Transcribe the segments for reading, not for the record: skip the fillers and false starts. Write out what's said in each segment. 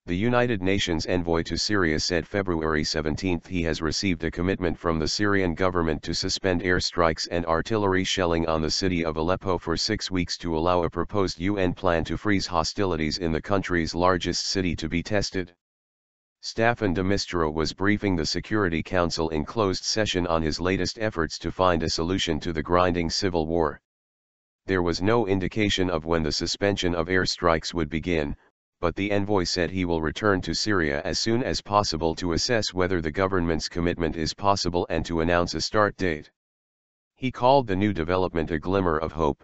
The United Nations envoy to Syria said February 17 he has received a commitment from the Syrian government to suspend airstrikes and artillery shelling on the city of Aleppo for 6 weeks to allow a proposed UN plan to freeze hostilities in the country's largest city to be tested. Staffan de Mistura was briefing the Security Council in closed session on his latest efforts to find a solution to the grinding civil war. There was no indication of when the suspension of airstrikes would begin, but the envoy said he will return to Syria as soon as possible to assess whether the government's commitment is possible and to announce a start date. He called the new development a glimmer of hope.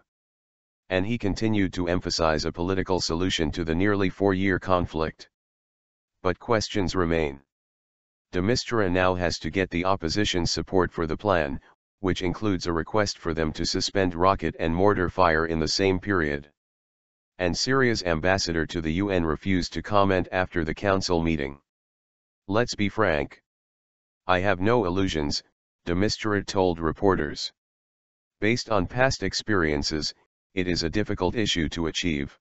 And he continued to emphasize a political solution to the nearly 4-year conflict. But questions remain. De Mistura now has to get the opposition's support for the plan, which includes a request for them to suspend rocket and mortar fire in the same period. And Syria's ambassador to the UN refused to comment after the council meeting. Let's be frank. I have no illusions, de Mistura told reporters. Based on past experiences, it is a difficult issue to achieve.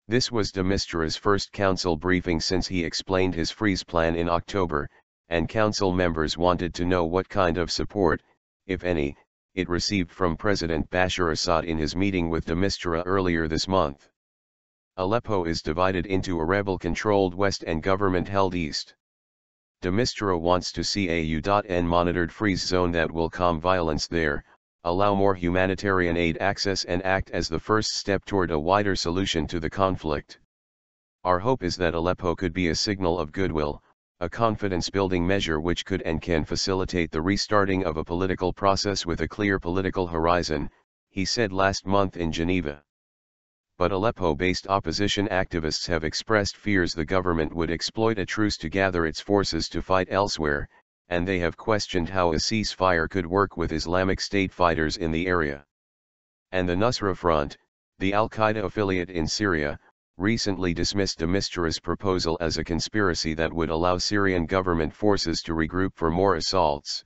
This was de Mistura's first council briefing since he explained his freeze plan in October, and council members wanted to know what kind of support, if any, it received from President Bashar Assad in his meeting with de Mistura earlier this month. Aleppo is divided into a rebel-controlled west and government-held east. De Mistura wants to see a UN monitored freeze zone that will calm violence there, allow more humanitarian aid access and act as the first step toward a wider solution to the conflict. Our hope is that Aleppo could be a signal of goodwill, a confidence-building measure which could and can facilitate the restarting of a political process with a clear political horizon, he said last month in Geneva. But Aleppo-based opposition activists have expressed fears the government would exploit a truce to gather its forces to fight elsewhere, and they have questioned how a ceasefire could work with Islamic State fighters in the area. And the Nusra Front, the al-Qaeda affiliate in Syria, recently dismissed de Mistura's proposal as a conspiracy that would allow Syrian government forces to regroup for more assaults.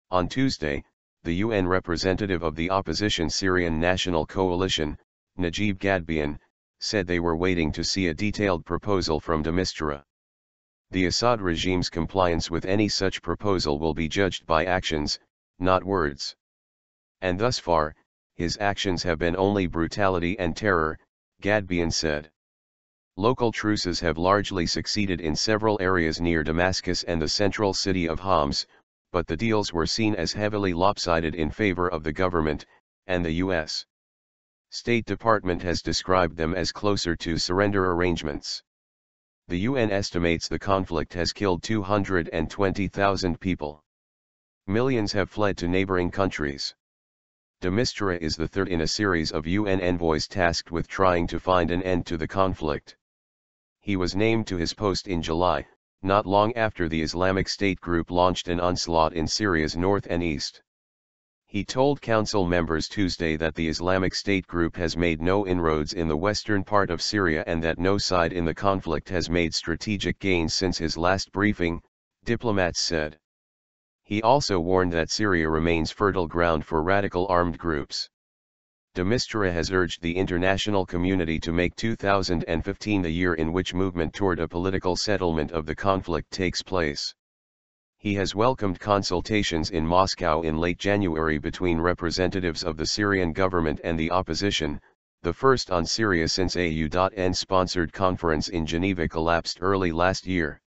On Tuesday, the UN representative of the opposition Syrian National Coalition, Najib Gadbian, said they were waiting to see a detailed proposal from de Mistura. The Assad regime's compliance with any such proposal will be judged by actions, not words. And thus far, his actions have been only brutality and terror, Gadbian said. Local truces have largely succeeded in several areas near Damascus and the central city of Homs, but the deals were seen as heavily lopsided in favor of the government, and the U.S. State Department has described them as closer to surrender arrangements. The UN estimates the conflict has killed 220,000 people. Millions have fled to neighboring countries. De Mistura is the third in a series of UN envoys tasked with trying to find an end to the conflict. He was named to his post in July, not long after the Islamic State group launched an onslaught in Syria's north and east. He told council members Tuesday that the Islamic State group has made no inroads in the western part of Syria and that no side in the conflict has made strategic gains since his last briefing, diplomats said. He also warned that Syria remains fertile ground for radical armed groups. De Mistura has urged the international community to make 2015 the year in which movement toward a political settlement of the conflict takes place. He has welcomed consultations in Moscow in late January between representatives of the Syrian government and the opposition, the first on Syria since a UN-sponsored conference in Geneva collapsed early last year.